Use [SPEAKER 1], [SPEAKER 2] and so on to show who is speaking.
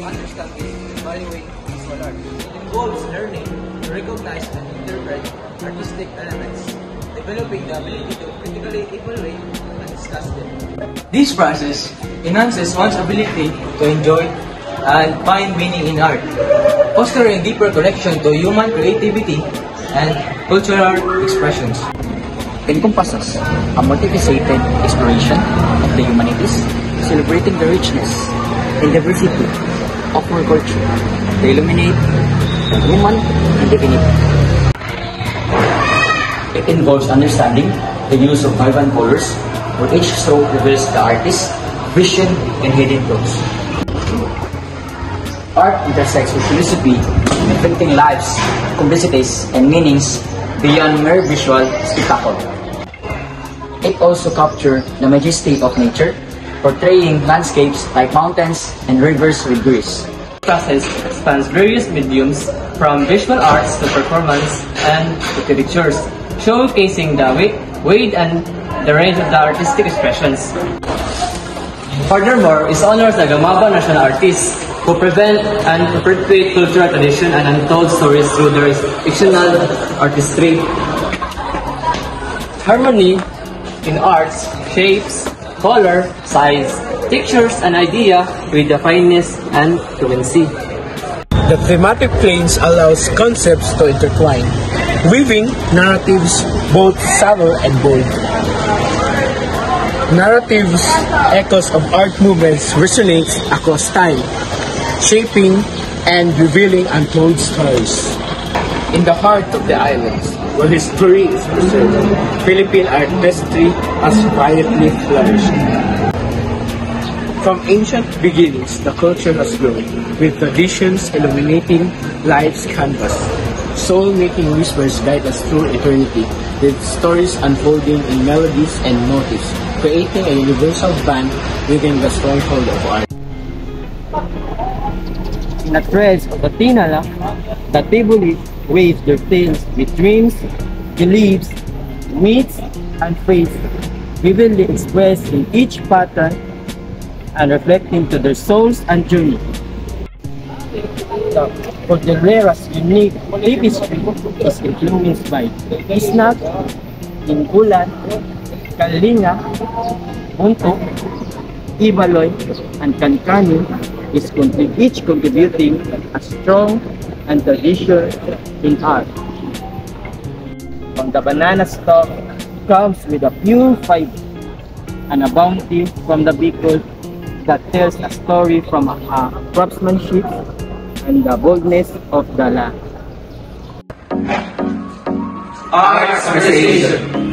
[SPEAKER 1] understand is valuing visual art. It involves learning to recognize and interpret artistic elements, developing the ability to critically evaluate and discuss them. This process enhances one's ability to enjoy and find meaning in art, fostering deeper connection to human creativity and cultural expressions.
[SPEAKER 2] Encompasses a multifaceted exploration of the humanities, celebrating the richness and diversity of our culture to illuminate the human and divinity. It involves understanding the use of vibrant colors, where each stroke reveals the artist's vision and hidden thoughts. Art intersects with philosophy, reflecting lives, complexities, and meanings beyond mere visual spectacle. It also captures the majesty of nature, portraying landscapes like mountains and rivers with grace.
[SPEAKER 3] The process spans various mediums, from visual arts to performance and literatures, showcasing the weight and the range of the artistic expressions. Furthermore, it honors the Gamaba national artists who prevent and perpetuate cultural tradition and untold stories through their fictional artistry. Harmony in arts, shapes, color, size, textures, and idea with the fineness and fluency.
[SPEAKER 4] The thematic planes allows concepts to intertwine, weaving narratives both subtle and bold. Narratives, echoes of art movements resonates across time, shaping and revealing untold stories.
[SPEAKER 5] In the heart of the islands, where history is preserved, Philippine artistry has quietly flourished. From ancient beginnings, the culture has grown, with traditions illuminating life's canvas. Soul-making whispers guide us through eternity, with stories unfolding in melodies and motifs, creating a universal band within the stronghold of art.
[SPEAKER 3] In the threads of the Tinala, the Tibuli waves their tales with dreams, beliefs, myths, and faith, vividly expressed in each pattern and reflecting to their souls and journey. The Cordillera's unique tapestry is influenced by Isnag, Ingulan, Kalinga, Bunto, Ibaloy, and Kankani, each contributing a strong and tradition in art. From the banana stalk comes with a pure fiber and a bounty from the Bicol that tells a story from a craftsmanship and the boldness of the land.
[SPEAKER 1] Arts Association.